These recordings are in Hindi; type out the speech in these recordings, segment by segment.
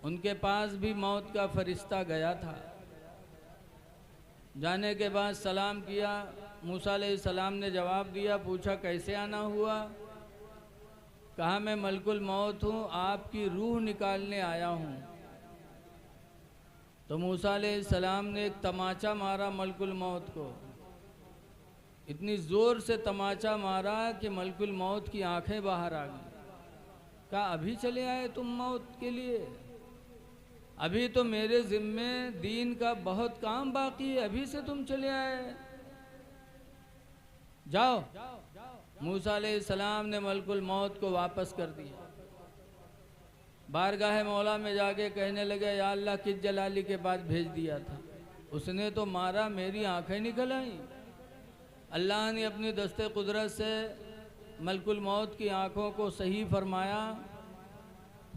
उनके पास भी मौत का फरिश्ता गया था। जाने के बाद सलाम किया। मूसा अलैहिस्सलाम ने जवाब दिया, पूछा कैसे आना हुआ? कहा मैं मलकुल मौत हूँ, आपकी रूह निकालने आया हूँ। तो मूसा अलैहिस्सलाम ने एक तमाचा मारा मलकुल मौत को। इतनी ज़ोर से तमाचा मारा कि मलकुल मौत की आंखें बाहर आ गई। कहा अभी चले आए तुम मौत के लिए? अभी तो मेरे ज़िम्मे दीन का बहुत काम बाकी है, अभी से तुम चले आए? जाओ। मूसा अलैहिस्सलाम ने मलकुल मौत को वापस कर दिया। बारगाह मौला में जाके कहने लगे, या अल्लाह किस जलाली के बाद भेज दिया था? उसने तो मारा, मेरी आंखें निकल आई। अल्लाह ने अपनी दस्ते कुदरत से मलकुल मौत की आंखों को सही फरमाया।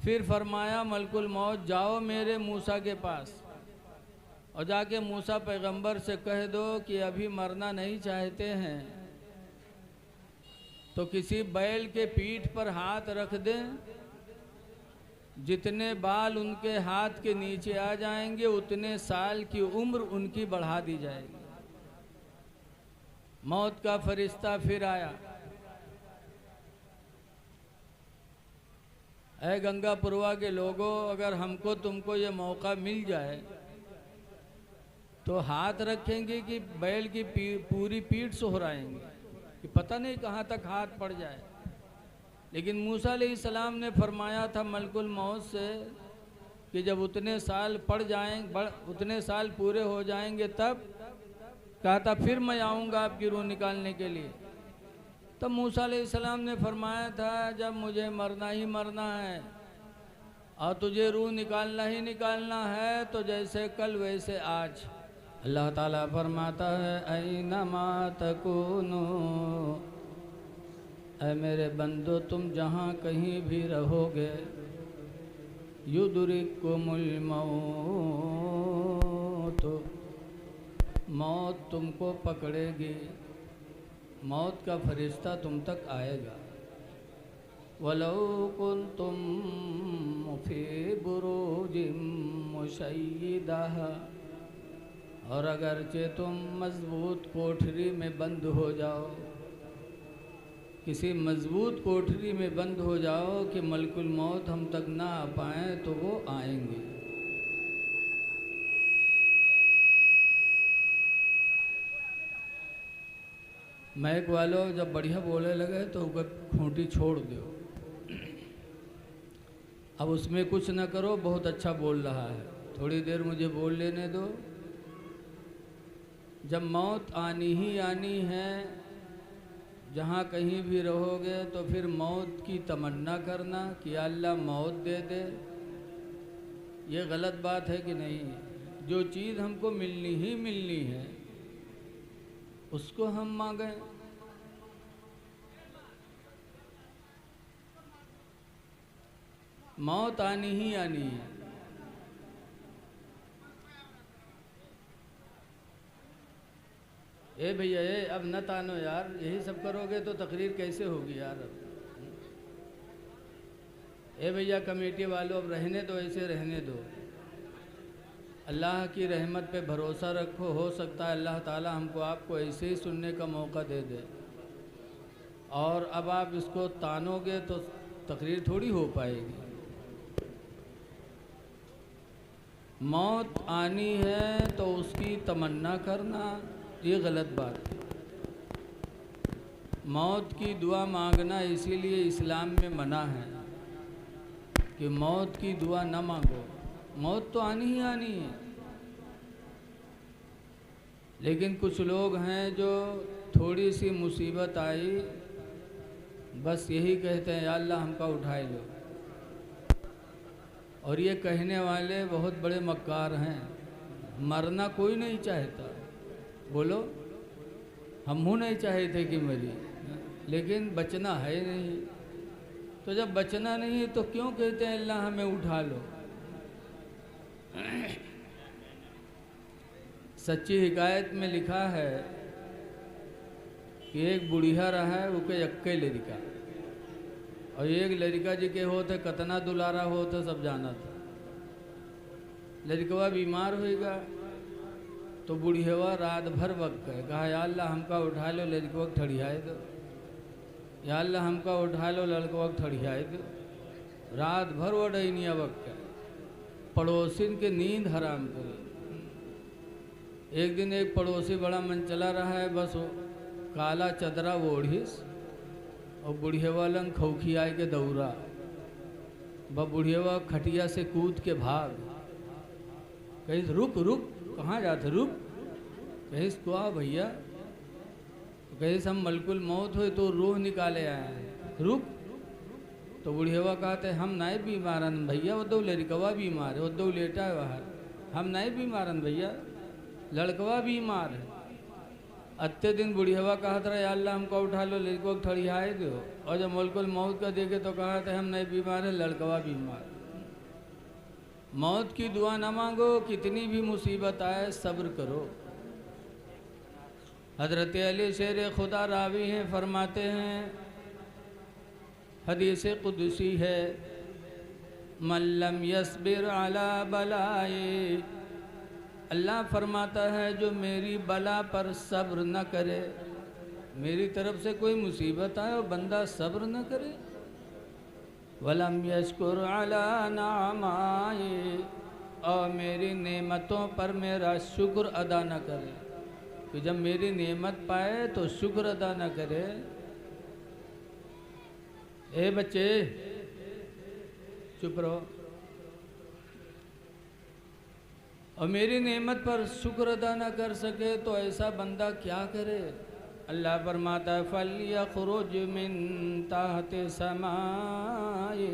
फिर फरमाया, मलकुल मौत जाओ मेरे मूसा के पास और जाके मूसा पैगंबर से कह दो कि अभी मरना नहीं चाहते हैं तो किसी बैल के पीठ पर हाथ रख दें, जितने बाल उनके हाथ के नीचे आ जाएंगे उतने साल की उम्र उनकी बढ़ा दी जाएगी। मौत का फरिश्ता फिर आया। ऐ गंगापुरवा के लोगों, अगर हमको तुमको ये मौका मिल जाए तो हाथ रखेंगे कि बैल की पूरी पीठ सोहराएंगे, कि पता नहीं कहाँ तक हाथ पड़ जाए। लेकिन मूसा अलैहिस्सलाम ने फरमाया था मलकुल मौत से कि जब उतने साल पड़ जाएंगे, उतने साल पूरे हो जाएंगे, तब कहा था फिर मैं आऊँगा आपकी रूह निकालने के लिए। तब मूसा अलैहिस्सलाम ने फरमाया था, जब मुझे मरना ही मरना है और तुझे रूह निकालना ही निकालना है तो जैसे कल वैसे आज। अल्लाह ताला फरमाता है, ऐनमा तकूनु, ऐ मेरे बंदो तुम जहाँ कहीं भी रहोगे, युदरिकुमुल मौत, मौत तुमको पकड़ेगी, मौत का फरिश्ता तुम तक आएगा। वलौ कुन्तुम फी बुरूजिम मुशय्यिदह, और अगरचे तुम मजबूत कोठरी में बंद हो जाओ, किसी मजबूत कोठरी में बंद हो जाओ कि मलकुल मौत हम तक ना आ पाएँ तो वो आएंगे। मैक वालों जब बढ़िया बोलने लगे तो ऊपर खूंटी छोड़ दो। अब उसमें कुछ न करो, बहुत अच्छा बोल रहा है, थोड़ी देर मुझे बोल लेने दो। जब मौत आनी ही आनी है, जहाँ कहीं भी रहोगे तो फिर मौत की तमन्ना करना कि अल्लाह मौत दे दे। ये गलत बात है कि नहीं? जो चीज़ हमको मिलनी ही मिलनी है उसको हम मांगें। मौत आनी ही आनी है। ए भैया अब न तानो यार, यही सब करोगे तो तकरीर कैसे होगी यार? अब ए भैया कमेटी वालों, अब रहने दो, ऐसे रहने दो। अल्लाह की रहमत पे भरोसा रखो, हो सकता है अल्लाह ताला हमको आपको ऐसे ही सुनने का मौका दे दे। और अब आप इसको तानोगे तो तकरीर थोड़ी हो पाएगी। मौत आनी है तो उसकी तमन्ना करना ये गलत बात है। मौत की दुआ मांगना इसीलिए इस्लाम में मना है कि मौत की दुआ न मांगो। मौत तो आनी ही आनी है। लेकिन कुछ लोग हैं जो थोड़ी सी मुसीबत आई बस यही कहते हैं, या अल्लाह हमका उठाए लो। और ये कहने वाले बहुत बड़े मक्कार हैं। मरना कोई नहीं चाहता, बोलो हमहू नहीं चाहते कि मरी, लेकिन बचना है नहीं। तो जब बचना नहीं है तो क्यों कहते हैं अल्लाह हमें उठा लो? सच्ची हिकायत में लिखा है कि एक बुढ़िया रहा है, उके यक्के लड़का, और एक लड़का जी के होते कतना दुलारा होते सब जाना था। लड़कवा बीमार होएगा तो बुढ़ियवा रात भर वक्त है, कहा या अल्लाह हमका उठा लो लड़कवा ठड़ियाए दो, या अल्लाह हमका उठा लो लड़कवा ठड़ियाए दो। रात भर वो डैनिया वक्त है, पड़ोसिन के नींद हराम करे। एक दिन एक पड़ोसी बड़ा मन चला रहा है, बस वो काला चदरा ओढ़िस और बुढ़ियवा लंग खौखी आए के दौरा। ब बुढ़ियवा खटिया से कूद के भाग, कहीं रुक रुक, कहाँ जाते रुक, कहीं को आ भैया, कहीं हम मलकुल मौत हो तो रूह निकाले आए हैं, रुक। तो बुढ़ियवा कहते हम नहीं बीमारन भैया, वो दो लड़कवा बीमार है, वो दो लेटा है बाहर, हम नहीं बीमारन भैया, लड़कवा बीमार है। अत्ते दिन बुढ़ियवा कहा था या अल्लाह हमको उठा लो लड़को ठड़ियाए दो, और जब मुल्कुल मौत का देखे तो कहा था हम नहीं बीमार है, लड़कवा बीमार। मौत की दुआ न मांगो, कितनी भी मुसीबत आए सब्र करो। हजरत अली शेर खुदा रावी हैं, फरमाते हैं हदीस कुदसी है, मल्लम यस्बिर अला बलाए, अल्लाह फरमाता है जो मेरी बला पर सब्र न करे, मेरी तरफ से कोई मुसीबत आए और बंदा सब्र न करे, वलम यशकुर अला नामाए, और मेरी नेमतों पर मेरा शुक्र अदा न करे, कि जब मेरी नेमत पाए तो शुक्र अदा न करे। ए बच्चे चुप रहो, और मेरी नेमत पर शुक्र अदा न कर सके तो ऐसा बंदा क्या करे। अल्लाह फरमाता है फल्यखरुज मिन ताहते समाए,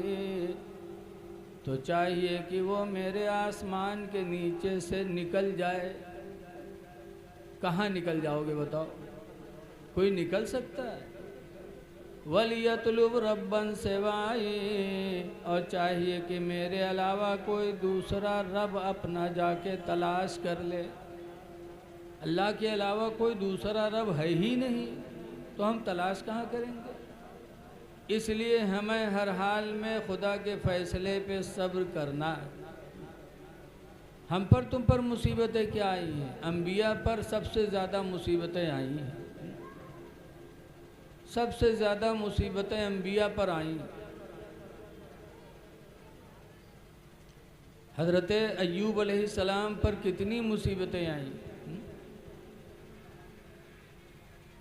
तो चाहिए कि वो मेरे आसमान के नीचे से निकल जाए। कहाँ निकल जाओगे बताओ, कोई निकल सकता है। वलियतलुब रब्बन सिवाए, और चाहिए कि मेरे अलावा कोई दूसरा रब अपना जाके तलाश कर ले। अल्लाह के अलावा कोई दूसरा रब है ही नहीं, तो हम तलाश कहाँ करेंगे। इसलिए हमें हर हाल में खुदा के फैसले पे सब्र करना है। हम पर तुम पर मुसीबतें क्या आई हैं, अंबिया पर सबसे ज़्यादा मुसीबतें आई हैं, सबसे ज़्यादा मुसीबतें अंबिया पर आई। हज़रत अय्यूब अलैहिस्सलाम पर कितनी मुसीबतें आई।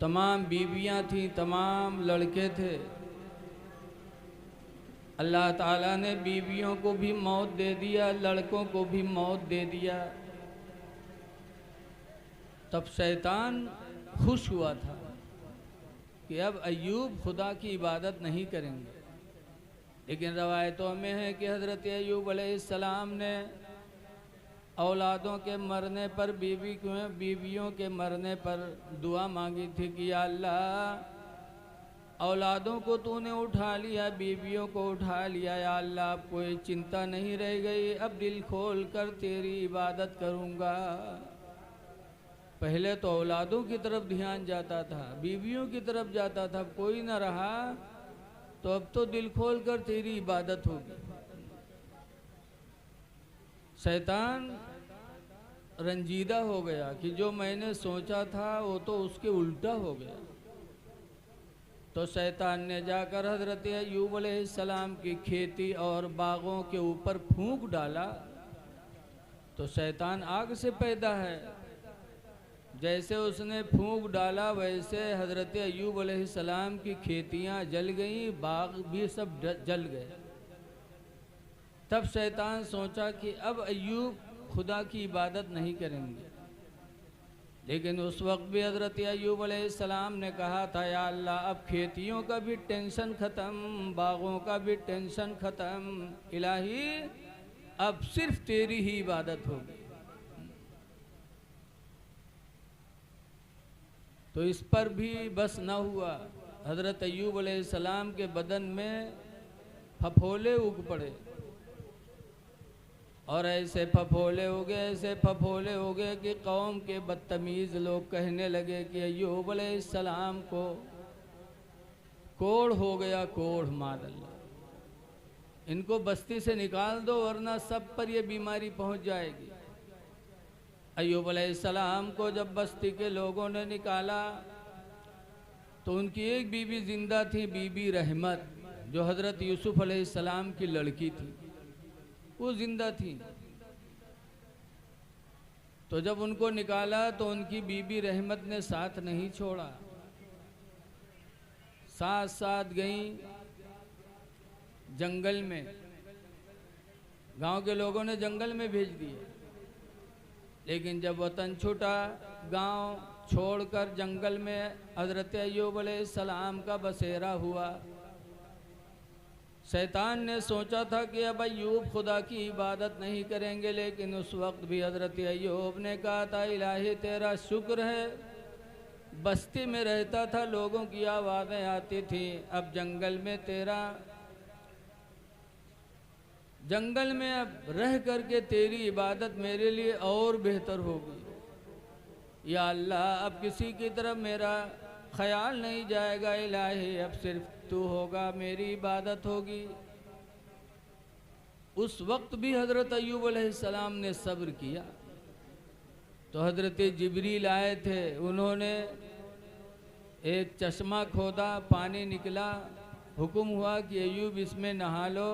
तमाम बीवियां थीं, तमाम लड़के थे, अल्लाह ताला ने बीवियों को भी मौत दे दिया, लड़कों को भी मौत दे दिया। तब शैतान खुश हुआ था कि अब अय्यूब खुदा की इबादत नहीं करेंगे। लेकिन रवायतों में है कि हज़रत अय्यूब अलैहिस्सलाम ने औलादों के मरने पर, बीवियों के मरने पर दुआ मांगी थी कि या अल्लाह औलादों को तूने उठा लिया, बीवियों को उठा लिया, या अल्लाह अब कोई चिंता नहीं रह गई, अब दिल खोल कर तेरी इबादत करूँगा। पहले तो औलादों की तरफ ध्यान जाता था, बीवियों की तरफ जाता था, कोई न रहा तो अब तो दिल खोल कर तेरी इबादत होगी। शैतान रंजीदा हो गया कि जो मैंने सोचा था वो तो उसके उल्टा हो गया। तो शैतान ने जाकर हज़रत अय्यूब अलैहिस्सलाम की खेती और बागों के ऊपर फूंक डाला। तो शैतान आग से पैदा है, जैसे उसने फूंक डाला वैसे हज़रत अय्यूब अलैहिस्सलाम की खेतियां जल गईं, बाग भी सब जल गए। तब शैतान सोचा कि अब अय्यूब खुदा की इबादत नहीं करेंगे। लेकिन उस वक्त भी हज़रत अय्यूब अलैहिस्सलाम ने कहा था या अल्लाह अब खेतियों का भी टेंशन ख़त्म, बागों का भी टेंशन ख़त्म, इलाही अब सिर्फ तेरी ही इबादत होगी। तो इस पर भी बस न हुआ, हज़रत अय्यूब अलैहिस्सलाम के बदन में फफोले उग पड़े, और ऐसे फफोले हो गए, ऐसे फफोले हो गए कि कौम के बदतमीज़ लोग कहने लगे कि अय्यूब अलैहिस्सलाम को कोढ़ हो गया, कोढ़ मार अल्लाह। इनको बस्ती से निकाल दो वरना सब पर ये बीमारी पहुंच जाएगी। अय्यूब अलैहिस्सलाम को जब बस्ती के लोगों ने निकाला तो उनकी एक बीवी जिंदा थी, बीबी रहमत, जो हज़रत यूसुफ अलैहिस्सलाम की लड़की थी, वो जिंदा थी। तो जब उनको निकाला तो उनकी बीबी रहमत ने साथ नहीं छोड़ा, साथ साथ गई जंगल में। गांव के लोगों ने जंगल में भेज दिए, लेकिन जब वतन छूटा, गांव छोड़कर जंगल में हज़रत अय्यूब अलैहिस्सलाम का बसेरा हुआ। शैतान ने सोचा था कि अब अय्यूब खुदा की इबादत नहीं करेंगे, लेकिन उस वक्त भी हज़रत अय्यूब ने कहा था, इलाही तेरा शुक्र है, बस्ती में रहता था, लोगों की आवाज़ें आती थी, अब जंगल में तेरा, जंगल में अब रह करके तेरी इबादत मेरे लिए और बेहतर होगी। या अल्लाह, अब किसी की तरफ मेरा ख्याल नहीं जाएगा, इलाही अब सिर्फ तू होगा, मेरी इबादत होगी। उस वक्त भी हज़रत अय्यूब अलैहिस्सलाम ने सब्र किया। तो हज़रत जिब्रील आए थे, उन्होंने एक चश्मा खोदा, पानी निकला, हुक्म हुआ कि अय्यूब इसमें नहा लो।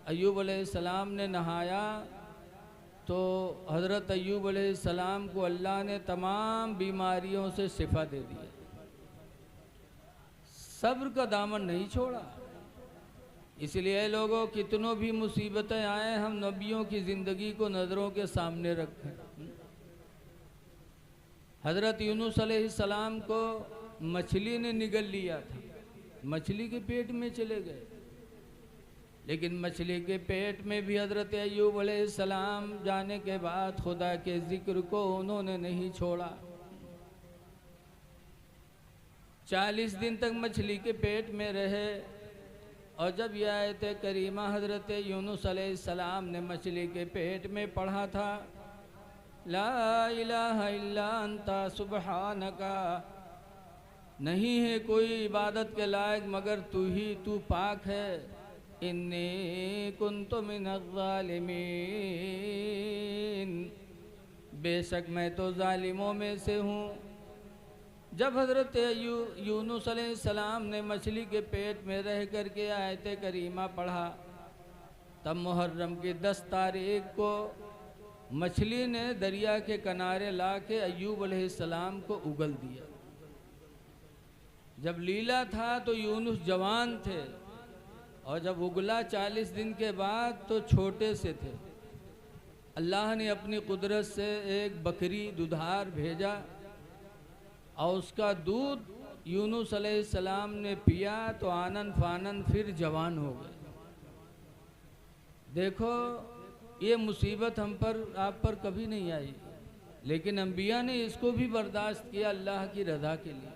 अय्यूब अलैहिस्सलाम ने नहाया तो हज़रत अय्यूब अलैहिस्सलाम को अल्लाह ने तमाम बीमारियों से शिफा दे दिया। सब्र का दामन नहीं छोड़ा। इसलिए लोगों, कितनों भी मुसीबतें आए, हम नबियों की ज़िंदगी को नज़रों के सामने रखें। हज़रत यूनुस अलैहिस्सलाम को मछली ने निगल लिया था, मछली के पेट में चले गए, लेकिन मछली के पेट में भी हज़रत अय्यूब अलैहिस्सलाम जाने के बाद खुदा के ज़िक्र को उन्होंने नहीं छोड़ा। 40 दिन तक मछली के पेट में रहे, और जब यह आयत करीमा हज़रत यूनुस अलैहिस्सलाम ने मछली के पेट में पढ़ा था, ला इलाहा इल्ला अंता सुब्हानका, नहीं है कोई इबादत के लायक मगर तू ही, तू पाक है, इन्नी कुन्तु मिनज़्ज़ालिमीन, बेशक मैं तो जालिमों में से हूँ। जब हज़रत यूनुस अलैहिस्सलाम ने मछली के पेट में रह कर के आयत करीमा पढ़ा, तब मुहर्रम की 10 तारीख को मछली ने दरिया के किनारे ला के अय्यूब अलैहिस्सलाम को उगल दिया। जब लीला था तो यूनुस जवान थे, और जब उगला 40 दिन के बाद तो छोटे से थे। अल्लाह ने अपनी कुदरत से एक बकरी दुधार भेजा, और उसका दूध यूनुस अलैहिस्सलाम ने पिया तो आनन फानन फिर जवान हो गए। देखो, ये मुसीबत हम पर, आप पर कभी नहीं आई, लेकिन अंबिया ने इसको भी बर्दाश्त किया अल्लाह की रज़ा के लिए।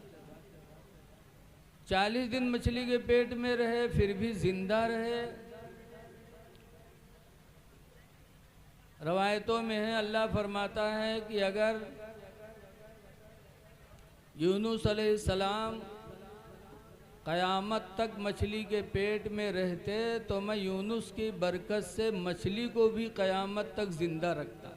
40 दिन मछली के पेट में रहे, फिर भी जिंदा रहे। रवायतों में है, अल्लाह फरमाता है कि अगर यूनुस अलैहिस्सलाम क़यामत तक मछली के पेट में रहते तो मैं यूनुस की बरकत से मछली को भी क़यामत तक ज़िंदा रखता।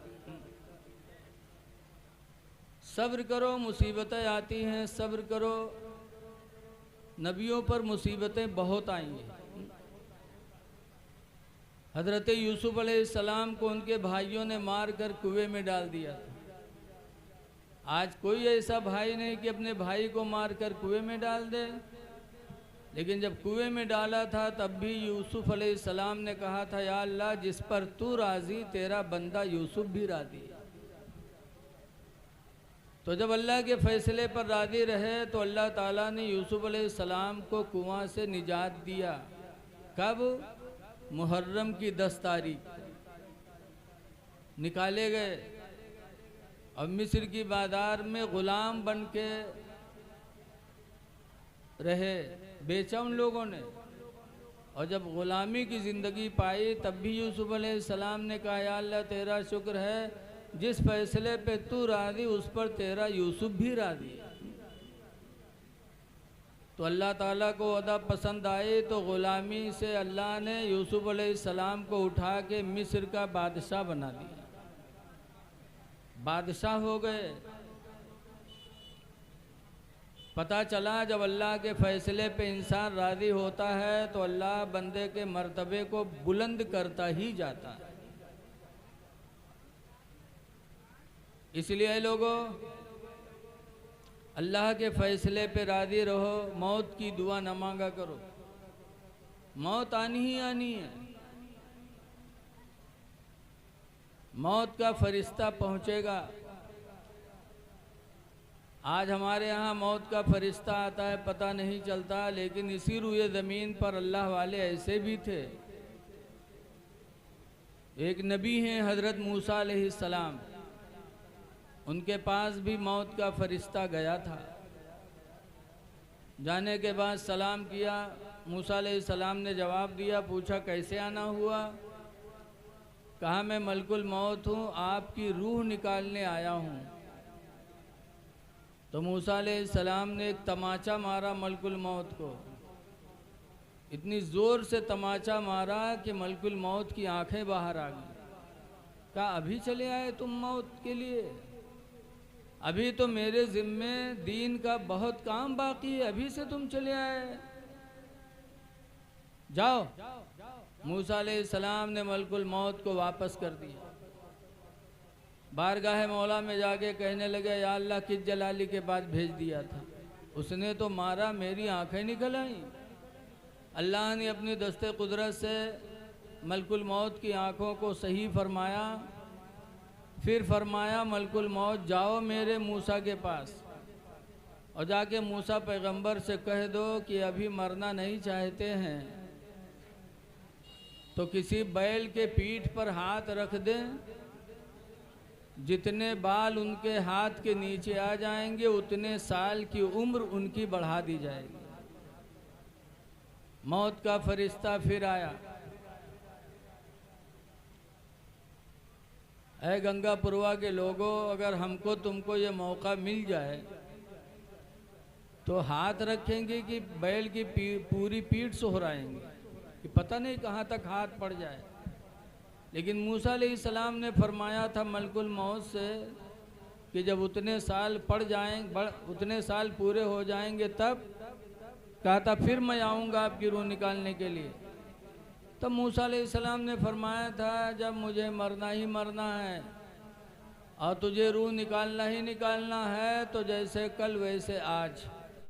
सब्र करो, मुसीबतें आती हैं, सब्र करो। नबियों पर मुसीबतें बहुत आई हैं। हज़रत यूसुफ अलैहिस्सलाम को उनके भाइयों ने मार कर कुएं में डाल दिया था। आज कोई ऐसा भाई नहीं कि अपने भाई को मार कर कुएं में डाल दे, लेकिन जब कुएं में डाला था तब भी यूसुफ अलैहिस्सलाम ने कहा था, या अल्लाह, जिस पर तू राज़ी तेरा बंदा यूसुफ भी राज़ी। तो जब अल्लाह के फ़ैसले पर राज़ी रहे तो अल्लाह ताला ने यूसुफ अलैहिस्सलाम को कुआं से निजात दिया। कब? मुहर्रम की 10 तारीख निकाले गए, और मिस्र की बाजार में ग़ुलाम बन के रहे, बेचा उन लोगों ने। और जब ग़ुलामी की ज़िंदगी पाई तब भी यूसुफ अलैहिस्सलाम ने कहा, या अल्लाह, तेरा शुक्र है, जिस फैसले पे तू राज़ी उस पर तेरा यूसुफ भी राज़ी। तो अल्लाह ताला को अदब पसंद आए तो ग़ुलामी से अल्लाह ने यूसुफ अलैहिस्सलाम को उठा के मिस्र का बादशाह बना दिया, बादशाह हो गए। पता चला जब अल्लाह के फ़ैसले पे इंसान राज़ी होता है तो अल्लाह बंदे के मर्तबे को बुलंद करता ही जाता है। इसलिए लोगों, अल्लाह के फ़ैसले पे राज़ी रहो, मौत की दुआ न मांगा करो, मौत आनी ही आनी है। मौत का फरिश्ता पहुँचेगा। आज हमारे यहाँ मौत का फरिश्ता आता है, पता नहीं चलता, लेकिन इसी रुए ज़मीन पर अल्लाह वाले ऐसे भी थे। एक नबी हैं हज़रत मूसा अलैहिस्सलाम, उनके पास भी मौत का फरिश्ता गया था। जाने के बाद सलाम किया, मूसा अलैहिस्सलाम ने जवाब दिया, पूछा कैसे आना हुआ? कहा मैं मलकुल मौत हूँ, आपकी रूह निकालने आया हूँ। तो मूसा अलैहिस्सलाम ने एक तमाचा मारा मलकुल मौत को, इतनी ज़ोर से तमाचा मारा कि मलकुल मौत की आंखें बाहर आ गई। कहा अभी चले आए तुम मौत के लिए? अभी तो मेरे ज़िम्मे दीन का बहुत काम बाकी है, अभी से तुम चले आए? जाओ। मूसा अलैहिस्सलाम ने मलकुल मौत को वापस कर दिया। बारगाह मौला में जाके कहने लगे, या अल्लाह किस जलाली के बाद भेज दिया था, उसने तो मारा, मेरी आंखें निकल आई। अल्लाह ने अपनी दस्ते कुदरत से मलकुल मौत की आंखों को सही फरमाया। फिर फरमाया मलकुल मौत जाओ मेरे मूसा के पास और जाके मूसा पैगंबर से कह दो कि अभी मरना नहीं चाहते हैं तो किसी बैल के पीठ पर हाथ रख दें, जितने बाल उनके हाथ के नीचे आ जाएंगे उतने साल की उम्र उनकी बढ़ा दी जाएगी। मौत का फरिश्ता फिर आया। ऐ गंगापुरवा के लोगों, अगर हमको तुमको ये मौका मिल जाए तो हाथ रखेंगे कि बैल की पूरी पीठ सोहराएंगे, कि पता नहीं कहाँ तक हाथ पड़ जाए। लेकिन मूसा अलैहिस्सलाम ने फरमाया था मलकुल मौत से कि जब उतने साल पड़ जाएंगे, उतने साल पूरे हो जाएंगे, तब कहा था फिर मैं आऊँगा आपकी रूह निकालने के लिए। तब मूसा अलैहिस्सलाम ने फरमाया था जब मुझे मरना ही मरना है और तुझे रूह निकालना ही निकालना है तो जैसे कल वैसे आज।